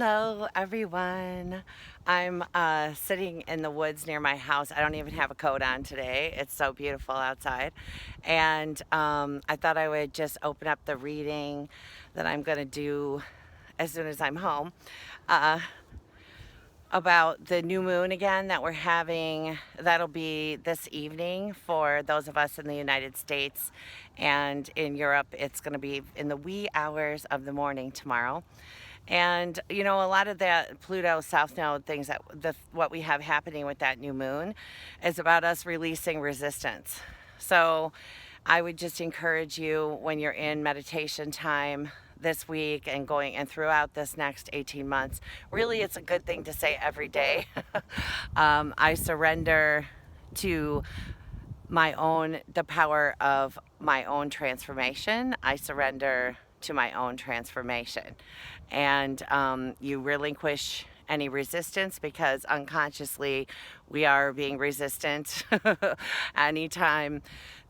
Hello, everyone. I'm sitting in the woods near my house. I don't even have a coat on today. It's so beautiful outside. And I thought I would just open up the reading that I'm going to do as soon as I'm home uh, about the new moon again that we're having. That'll be this evening for those of us in the United States. And in Europe, it's going to be in the wee hours of the morning tomorrow. And a lot of that Pluto South Node things that what we have happening with that new moon is about us releasing resistance. So I would just encourage you when you're in meditation time this week and going and throughout this next 18 months. Really, it's a good thing to say every day. I surrender to the power of my own transformation. I surrender to my own transformation. And you relinquish any resistance because unconsciously we are being resistant. Anytime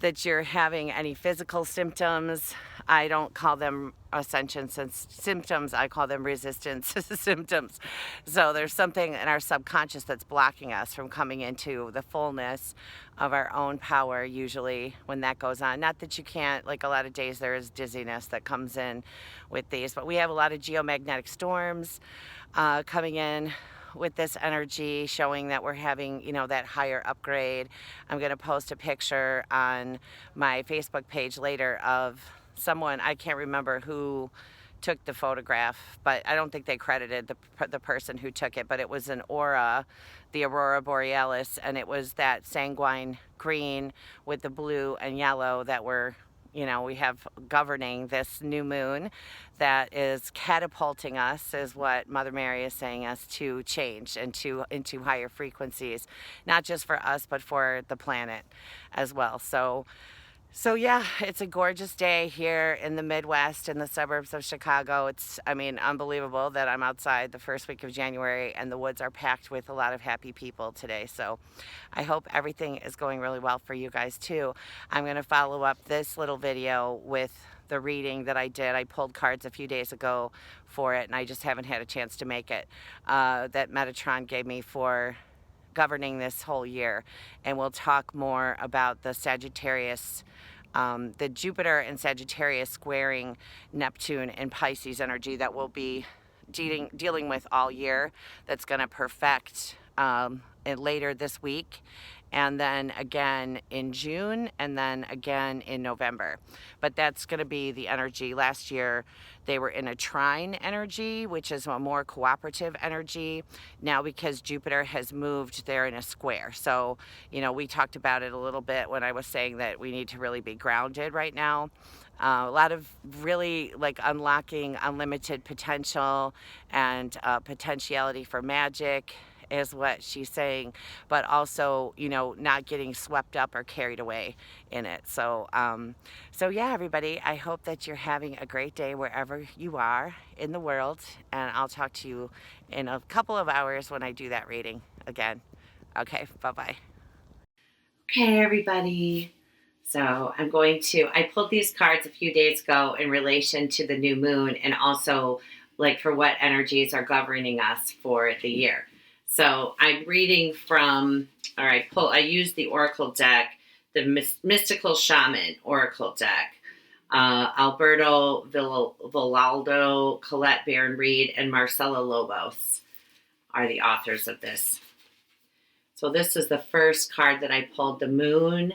that you're having any physical symptoms, I don't call them ascension symptoms, I call them resistance symptoms. So there's something in our subconscious that's blocking us from coming into the fullness of our own power, usually when that goes on. Not that you can't, like a lot of days there is dizziness that comes in with these, but we have a lot of geomagnetic storms coming in with this energy, showing that we're having, that higher upgrade. I'm going to post a picture on my Facebook page later of someone, I can't remember who took the photograph, but I don't think they credited the person who took it, but it was an aura, the aurora borealis, and it was that sanguine green with the blue and yellow that we have governing this new moon that is catapulting us, is what Mother Mary is saying us to change into higher frequencies, not just for us, but for the planet as well. So yeah, it's a gorgeous day here in the Midwest, in the suburbs of Chicago. It's, unbelievable that I'm outside the first week of January and the woods are packed with a lot of happy people today. So I hope everything is going really well for you guys too. I'm going to follow up this little video with the reading that I did. I pulled cards a few days ago for it and I just haven't had a chance to make it, that Metatron gave me for governing this whole year. And we'll talk more about the Sagittarius, the Jupiter and Sagittarius squaring Neptune and Pisces energy that we'll be dealing with all year. That's going to perfect later this week, and then again in June, and then again in November. But that's going to be the energy. Last year they were in a trine energy, which is a more cooperative energy. Now, because Jupiter has moved, they're in a square. So, we talked about it a little bit when I was saying that we need to really be grounded right now. A lot of really unlocking unlimited potential and potentiality for magic is what she's saying, but also, not getting swept up or carried away in it. So yeah, everybody, I hope that you're having a great day wherever you are in the world, and I'll talk to you in a couple of hours when I do that reading again. Okay, bye-bye. Okay, everybody. So I pulled these cards a few days ago in relation to the new moon and also for what energies are governing us for the year. So I'm reading from, I used the Oracle deck, the Mystical Shaman Oracle deck. Alberto Villaldo, Colette Baron Reed, and Marcela Lobos are the authors of this. So this is the first card that I pulled, the moon.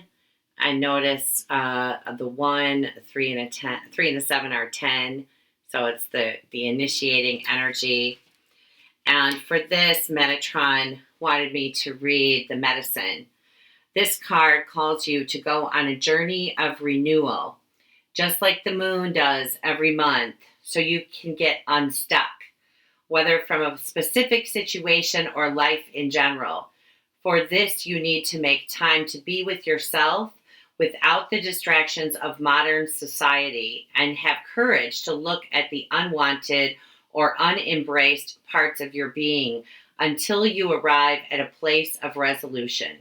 I notice the 1, 3, and a 10, 3 and a 7 are 10. So it's the initiating energy. And for this, Metatron wanted me to read the medicine. This card calls you to go on a journey of renewal, just like the moon does every month, so you can get unstuck, whether from a specific situation or life in general. For this, you need to make time to be with yourself without the distractions of modern society and have courage to look at the unwanted or unembraced parts of your being until you arrive at a place of resolution.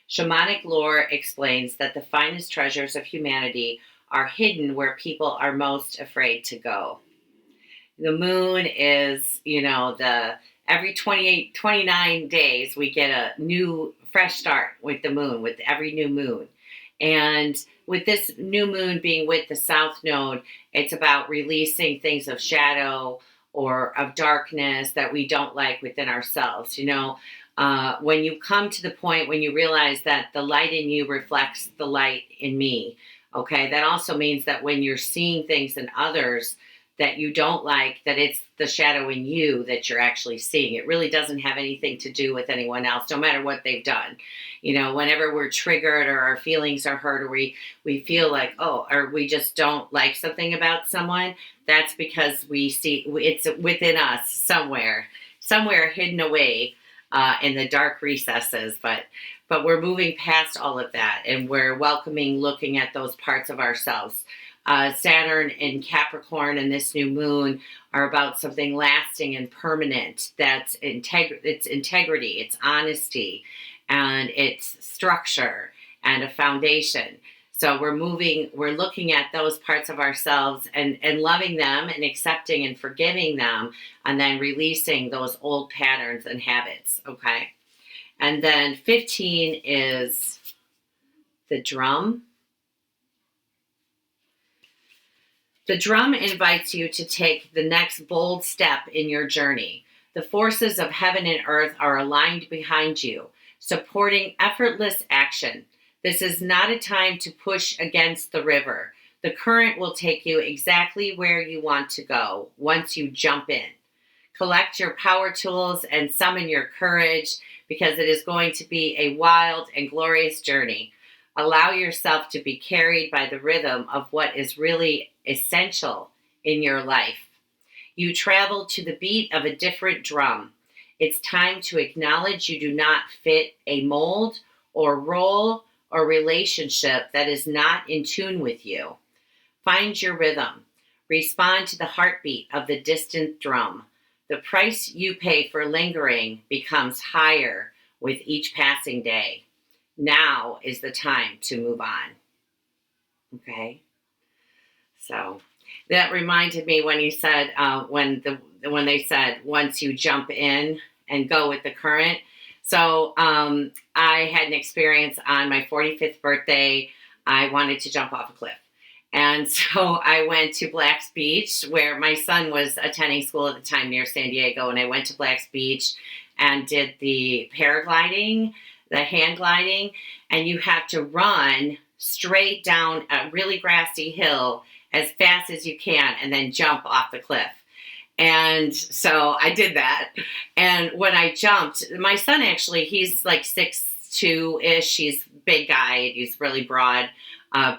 Shamanic lore explains that the finest treasures of humanity are hidden where people are most afraid to go. The moon is, every 28, 29 days, we get a new, fresh start with the moon, with every new moon. And with this new moon being with the south node, it's about releasing things of shadow or of darkness that we don't like within ourselves. When you come to the point when you realize that the light in you reflects the light in me, okay, that also means that when you're seeing things in others that you don't like, that it's the shadow in you that you're actually seeing. It really doesn't have anything to do with anyone else, no matter what they've done. Whenever we're triggered or our feelings are hurt, or we feel like, or we just don't like something about someone, that's because we see it's within us somewhere hidden away in the dark recesses. But we're moving past all of that, and we're welcoming, looking at those parts of ourselves. Saturn and Capricorn and this new moon are about something lasting and permanent. It's integrity, it's honesty, and it's structure and a foundation. So we're looking at those parts of ourselves and loving them and accepting and forgiving them, and then releasing those old patterns and habits, okay? And then 15 is the drum. The drum invites you to take the next bold step in your journey. The forces of heaven and earth are aligned behind you, supporting effortless action. This is not a time to push against the river. The current will take you exactly where you want to go once you jump in. Collect your power tools and summon your courage, because it is going to be a wild and glorious journey. Allow yourself to be carried by the rhythm of what is really essential in your life. You travel to the beat of a different drum. It's time to acknowledge you do not fit a mold or role or relationship that is not in tune with you. Find your rhythm. Respond to the heartbeat of the distant drum. The price you pay for lingering becomes higher with each passing day. Now is the time to move on. Okay? So that reminded me when you said, when they said, once you jump in and go with the current. So I had an experience on my 45th birthday. I wanted to jump off a cliff. And so I went to Black's Beach, where my son was attending school at the time, near San Diego. And I went to Black's Beach and did the paragliding, the hand gliding. And you have to run straight down a really grassy hill as fast as you can and then jump off the cliff. And so I did that. And when I jumped, my son actually, he's like 6'2"-ish. He's a big guy. He's really broad,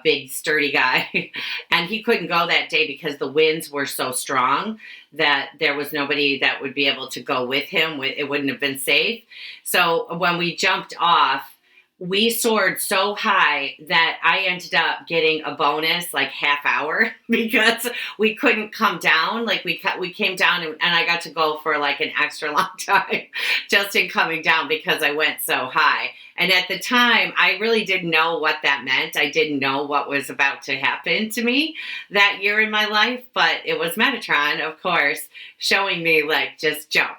big, sturdy guy. And he couldn't go that day because the winds were so strong that there was nobody that would be able to go with him. It wouldn't have been safe. So when we jumped off, we soared so high that I ended up getting a bonus like half hour because we couldn't come down. Like we came down and I got to go for like an extra long time just in coming down because I went so high. And at the time, I really didn't know what that meant. I didn't know what was about to happen to me that year in my life, but it was Metatron, of course, showing me like, just jump.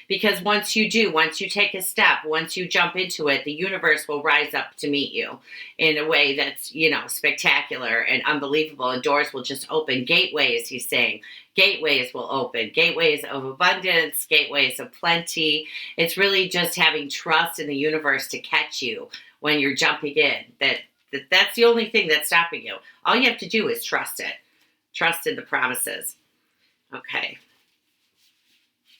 Because once you take a step, once you jump into it, the universe will rise up to meet you in a way that's, spectacular and unbelievable. And doors will just open. Gateways, he's saying. Gateways will open. Gateways of abundance, gateways of plenty. It's really just having trust in the universe to catch you when you're jumping in. That's the only thing that's stopping you. All you have to do is trust it. Trust in the promises. Okay.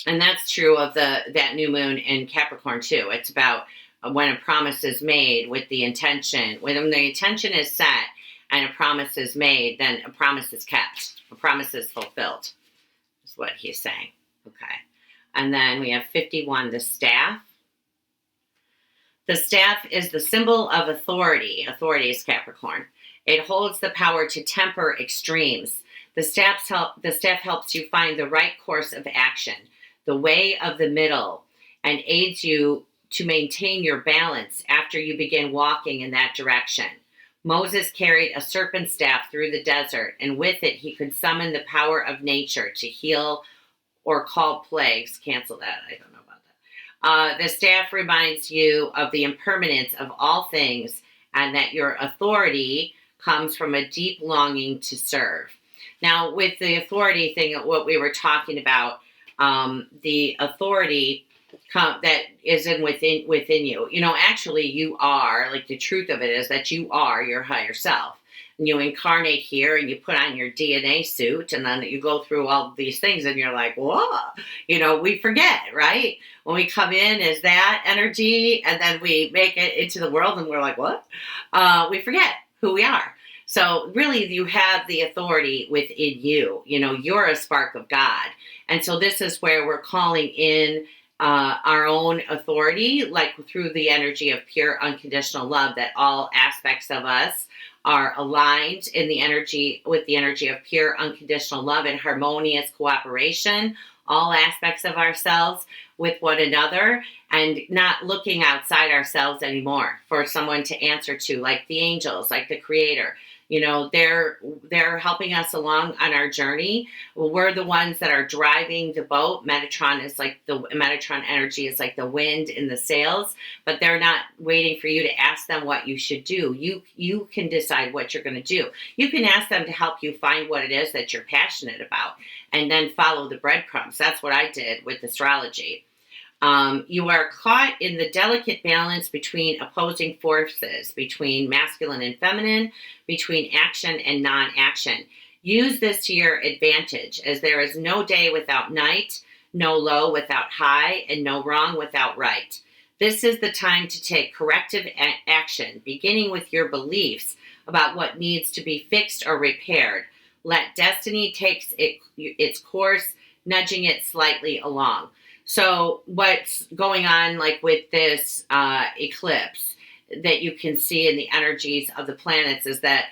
And that's true of that new moon in Capricorn too. It's about when a promise is made with the intention. When the intention is set and a promise is made, then a promise is kept. A promise is fulfilled. Is what he's saying. Okay. And then we have 51, the staff. The staff is the symbol of authority. Authority is Capricorn. It holds the power to temper extremes. The staff helps you find the right course of action, the way of the middle, and aids you to maintain your balance after you begin walking in that direction. Moses carried a serpent staff through the desert, and with it he could summon the power of nature to heal or call plagues. Cancel that. I don't know about that. The staff reminds you of the impermanence of all things and that your authority comes from a deep longing to serve. Now, with the authority thing, what we were talking about, the authority that is within you. You know, actually, you are, like, the truth of it is that you are your higher self. And you incarnate here and you put on your DNA suit, and then you go through all these things and you're like, whoa, you know, we forget, right? When we come in as that energy and then we make it into the world and we're like, what? We forget who we are. So really, you have the authority within you. You know, you're a spark of God. And so this is where we're calling in our own authority, like through the energy of pure unconditional love, that all aspects of us are aligned in the energy with the energy of pure unconditional love and harmonious cooperation, all aspects of ourselves with one another, and not looking outside ourselves anymore for someone to answer to, like the angels, like the creator. You know, they're helping us along on our journey. We're the ones that are driving the boat. Metatron energy is like the wind in the sails, but they're not waiting for you to ask them what you should do. You can decide what you're going to do. You can ask them to help you find what it is that you're passionate about, and then follow the breadcrumbs. That's what I did with astrology. You are caught in the delicate balance between opposing forces, between masculine and feminine, between action and non-action. Use this to your advantage, as there is no day without night, no low without high, and no wrong without right. This is the time to take corrective action, beginning with your beliefs about what needs to be fixed or repaired. Let destiny take its course, nudging it slightly along. So what's going on, like with this eclipse that you can see in the energies of the planets, is that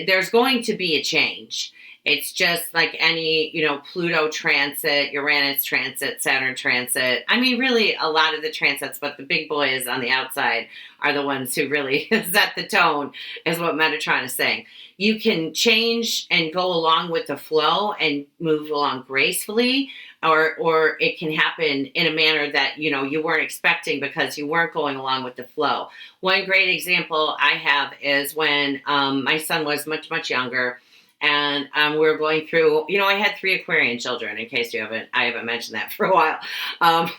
there's going to be a change. It's just like any, you know, Pluto transit, Uranus transit, Saturn transit. I mean, really a lot of the transits, but the big boys on the outside are the ones who really set the tone, is what Metatron is saying. You can change and go along with the flow and move along gracefully, or it can happen in a manner that, you know, you weren't expecting because you weren't going along with the flow. One great example I have is when my son was much, much younger, and we were going through, you know, I had 3 Aquarian children, in case I haven't mentioned that for a while. And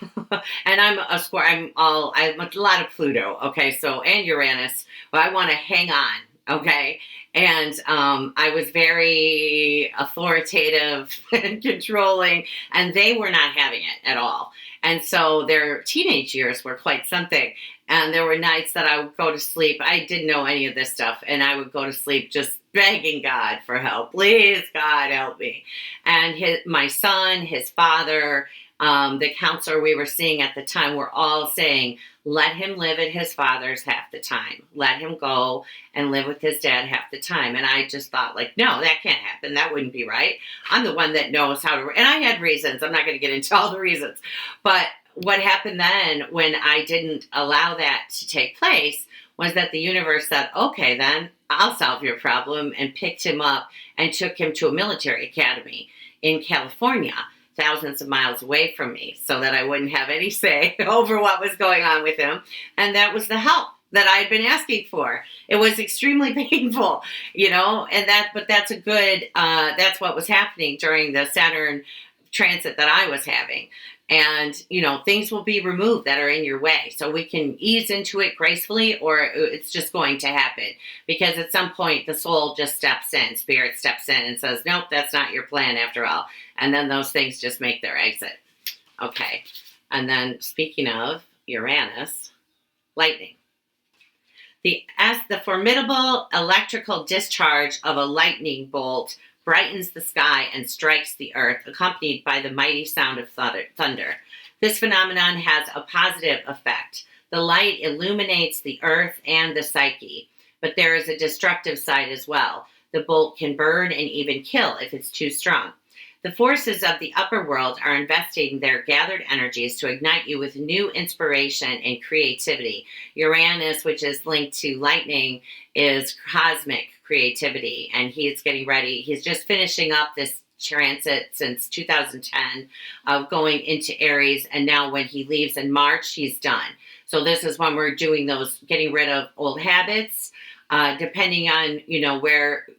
I'm a square, I have a lot of Pluto, okay, so, and Uranus, but I want to hang on, okay? And I was very authoritative and controlling, and they were not having it at all. And so their teenage years were quite something. And there were nights that I would go to sleep. I didn't know any of this stuff. And I would go to sleep just begging God for help. Please, God, help me. And my son, his father, the counselor we were seeing at the time were all saying, let him live at his father's half the time. Let him go and live with his dad half the time. And I just thought, like, no, that can't happen. That wouldn't be right. I'm the one that knows how to. And I had reasons. I'm not going to get into all the reasons. But what happened then when I didn't allow that to take place was that the universe said, okay, then I'll solve your problem, and picked him up and took him to a military academy in California, thousands of miles away from me, so that I wouldn't have any say over what was going on with him. And that was the help that I had been asking for. It was extremely painful, you know, but that's a good, that's what was happening during the Saturn transit that I was having. And, you know, things will be removed that are in your way. So we can ease into it gracefully, or it's just going to happen. Because at some point, the soul just steps in, spirit steps in and says, nope, that's not your plan after all. And then those things just make their exit. Okay. And then speaking of Uranus, lightning. The formidable electrical discharge of a lightning bolt brightens the sky and strikes the earth, accompanied by the mighty sound of thunder. This phenomenon has a positive effect. The light illuminates the earth and the psyche, but there is a destructive side as well. The bolt can burn and even kill if it's too strong. The forces of the upper world are investing their gathered energies to ignite you with new inspiration and creativity. Uranus, which is linked to lightning, is cosmic creativity, and he's getting ready. He's just finishing up this transit since 2010 of going into Aries, and now when he leaves in March, he's done. So this is when we're doing those, getting rid of old habits, depending on,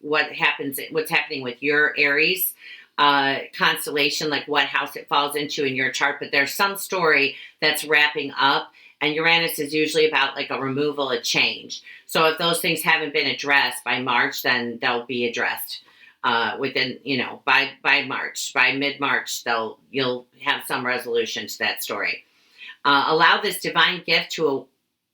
what's happening with your Aries constellation, like what house it falls into in your chart. But there's some story that's wrapping up, and Uranus is usually about like a removal, a change. So if those things haven't been addressed by March, then they'll be addressed within, by March, by mid-March, you'll have some resolution to that story. Allow this divine gift of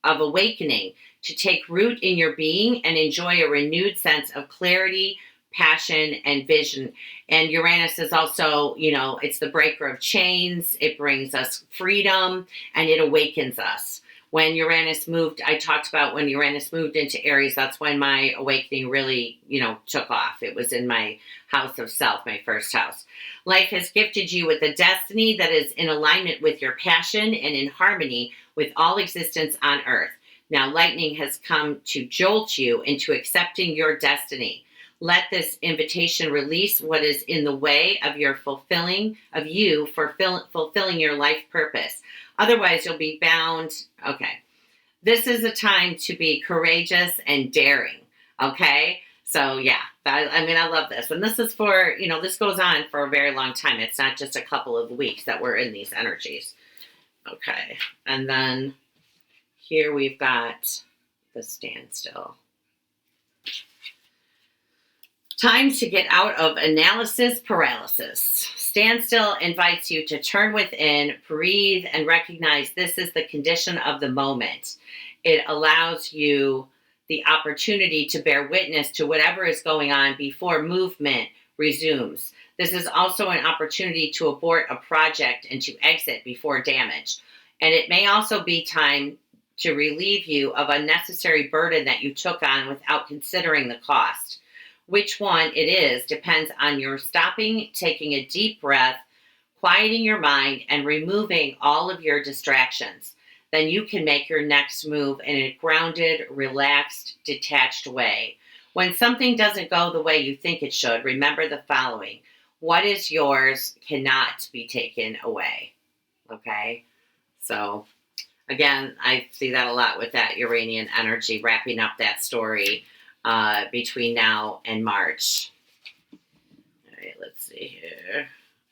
awakening to take root in your being and enjoy a renewed sense of clarity, passion, and vision. And Uranus is also, it's the breaker of chains. It brings us freedom, and it awakens us. When Uranus moved, I talked about when Uranus moved into Aries, that's when my awakening really, took off. It was in my house of self, my first house. Life has gifted you with a destiny that is in alignment with your passion and in harmony with all existence on Earth. Now, lightning has come to jolt you into accepting your destiny. Let this invitation release what is in the way of your fulfilling your life purpose. Otherwise, you'll be bound. Okay. This is a time to be courageous and daring. Okay. So yeah, I love this. And this is for, this goes on for a very long time. It's not just a couple of weeks that we're in these energies. Okay. And then here we've got the standstill. Time to get out of analysis paralysis. Standstill invites you to turn within, breathe, and recognize this is the condition of the moment. It allows you the opportunity to bear witness to whatever is going on before movement resumes. This is also an opportunity to abort a project and to exit before damage. And it may also be time to relieve you of unnecessary burden that you took on without considering the cost. Which one it is depends on your stopping, taking a deep breath, quieting your mind, and removing all of your distractions. Then you can make your next move in a grounded, relaxed, detached way. When something doesn't go the way you think it should, remember the following. What is yours cannot be taken away. Okay? So, again, I see that a lot with that Uranian energy, wrapping up that story between now and March. All right, let's see here.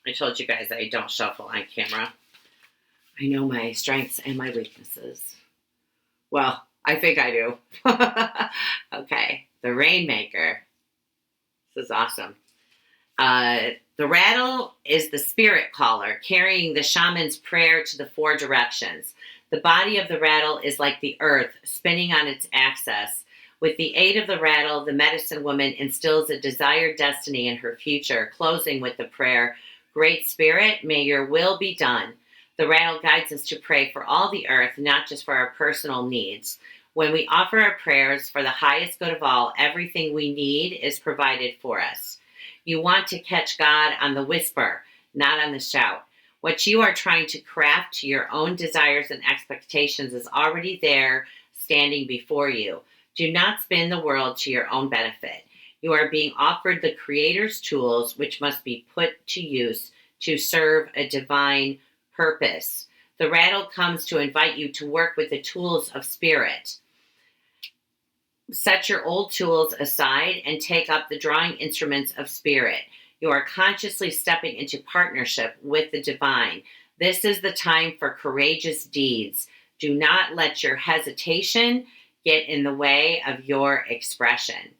I told you guys I don't shuffle on camera. I know my strengths and my weaknesses. Well, I think I do. Okay, the Rainmaker. This is awesome. The rattle is the spirit caller, carrying the shaman's prayer to the four directions. The body of the rattle is like the earth, spinning on its axis. With the aid of the rattle, the medicine woman instills a desired destiny in her future, closing with the prayer, Great Spirit, may your will be done. The rattle guides us to pray for all the earth, not just for our personal needs. When we offer our prayers for the highest good of all, everything we need is provided for us. You want to catch God on the whisper, not on the shout. What you are trying to craft to your own desires and expectations is already there, standing before you. Do not spin the world to your own benefit. You are being offered the Creator's tools, which must be put to use to serve a divine purpose. The rattle comes to invite you to work with the tools of spirit. Set your old tools aside and take up the drawing instruments of spirit. You are consciously stepping into partnership with the divine. This is the time for courageous deeds. Do not let your hesitation get in the way of your expression.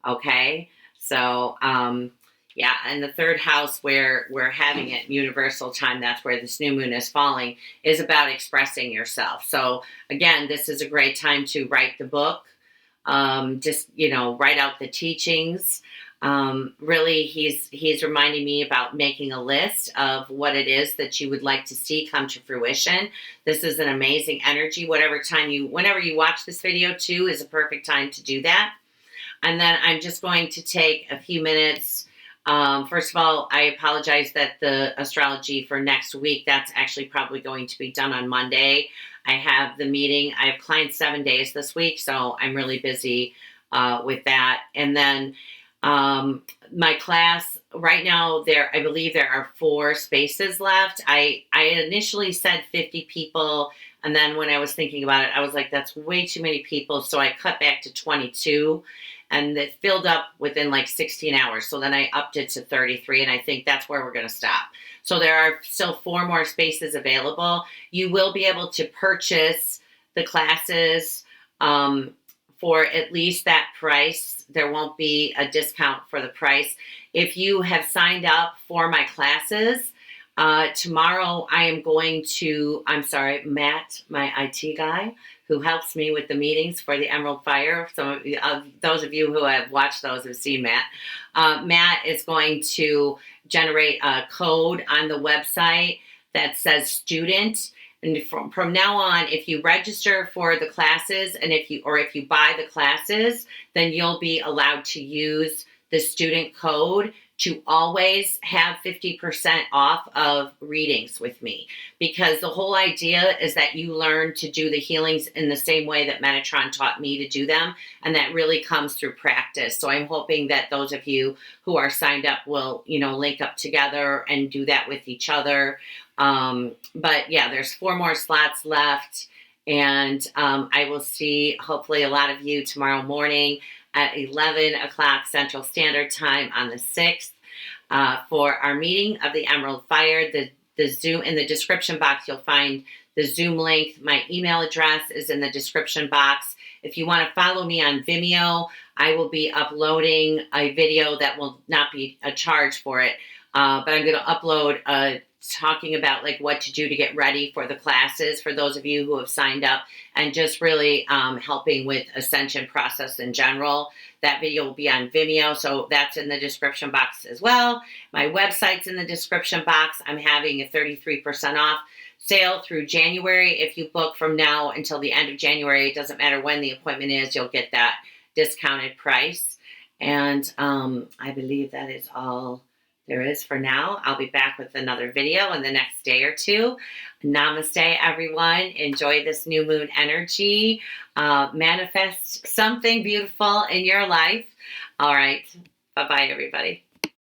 Okay? So, yeah, and the third house where we're having it, universal time, that's where this new moon is falling, is about expressing yourself. So, again, this is a great time to write the book. Just, write out the teachings. Really, he's reminding me about making a list of what it is that you would like to see come to fruition. This is an amazing energy. Whenever you watch this video too is a perfect time to do that. And then I'm just going to take a few minutes First of all, I apologize that the astrology for next week, that's actually probably going to be done on Monday. I have the meeting. I have clients 7 days this week, so I'm really busy with that. And then my class right now, I believe there are 4 spaces left. I initially said 50 people, and then when I was thinking about it, I was like, that's way too many people. So I cut back to 22, and it filled up within like 16 hours. So then I upped it to 33, and I think that's where we're going to stop. So there are still 4 more spaces available. You will be able to purchase the classes for at least that price. There won't be a discount for the price. If you have signed up for my classes, tomorrow I am going to, Matt, my IT guy, who helps me with the meetings for the Emerald Fire. Some of those of you who have watched those have seen Matt. Matt is going to generate a code on the website that says student. And from now on, if you register for the classes and if you buy the classes, then you'll be allowed to use the student code to always have 50% off of readings with me. Because the whole idea is that you learn to do the healings in the same way that Metatron taught me to do them. And that really comes through practice. So I'm hoping that those of you who are signed up will, link up together and do that with each other. But yeah, there's 4 more slots left. And I will see hopefully a lot of you tomorrow morning at 11 o'clock Central Standard Time on the 6th for our meeting of the Emerald Fire. The Zoom, in the description box, you'll find the Zoom link. My email address is in the description box. If you want to follow me on Vimeo, I will be uploading a video that will not be a charge for it, but I'm going to upload talking about like what to do to get ready for the classes for those of you who have signed up, and just really helping with ascension process in general. That video will be on Vimeo, so that's in the description box as well. My website's in the description box. I'm having a 33% off sale through January. If you book from now until the end of January, it doesn't matter when the appointment is, you'll get that discounted price. And I believe that is all there is for now. I'll be back with another video in the next day or 2. Namaste, everyone. Enjoy this new moon energy. Manifest something beautiful in your life. All right. Bye-bye, everybody.